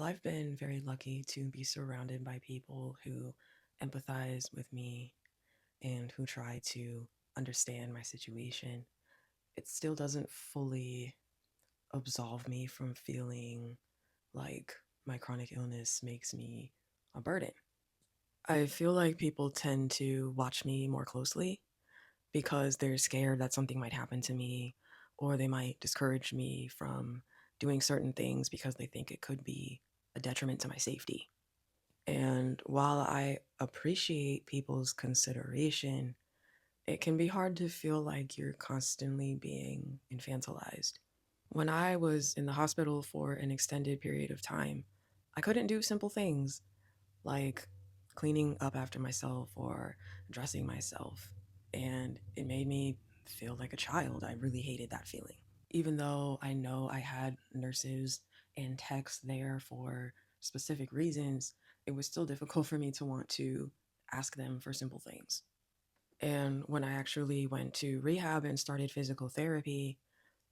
While I've been very lucky to be surrounded by people who empathize with me and who try to understand my situation, it still doesn't fully absolve me from feeling like my chronic illness makes me a burden. I feel like people tend to watch me more closely because they're scared that something might happen to me, or they might discourage me from doing certain things because they think it could be a detriment to my safety. And while I appreciate people's consideration, it can be hard to feel like you're constantly being infantilized. When I was in the hospital for an extended period of time, I couldn't do simple things like cleaning up after myself or dressing myself. And it made me feel like a child. I really hated that feeling. Even though I know I had nurses and techs there for specific reasons, it was still difficult for me to want to ask them for simple things. And when I actually went to rehab and started physical therapy,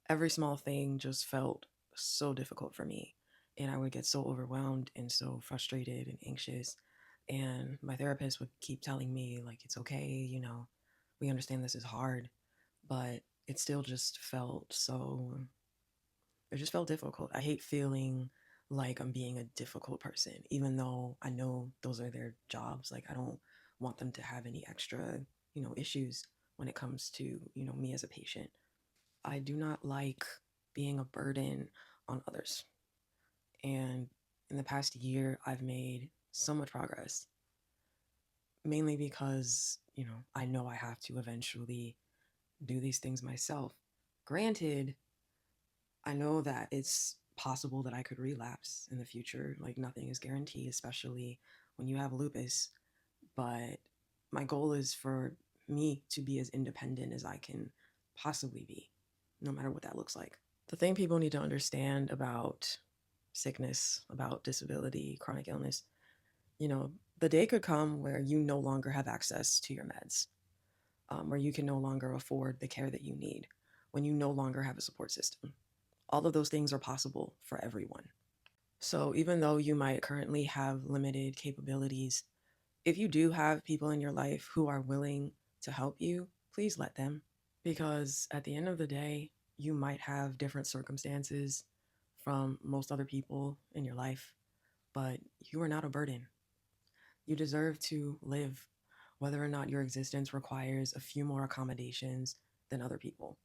every small thing just felt so difficult for me. And I would get so overwhelmed and so frustrated and anxious. And my therapist would keep telling me, like, it's okay, we understand this is hard, but it still just felt so, it just felt difficult. I hate feeling like I'm being a difficult person, even though I know those are their jobs. Like, I don't want them to have any extra, issues when it comes to, me as a patient. I do not like being a burden on others. And in the past year, I've made so much progress, mainly because, I know I have to eventually do these things myself. Granted, I know that it's possible that I could relapse in the future. Like, nothing is guaranteed, especially when you have lupus. But my goal is for me to be as independent as I can possibly be, no matter what that looks like. The thing people need to understand about sickness, about disability, chronic illness, you know, the day could come where you no longer have access to your meds, where you can no longer afford the care that you need, when you no longer have a support system. All of those things are possible for everyone. So even though you might currently have limited capabilities, if you do have people in your life who are willing to help you, please let them. Because at the end of the day, you might have different circumstances from most other people in your life, but you are not a burden. You deserve to live, whether or not your existence requires a few more accommodations than other people.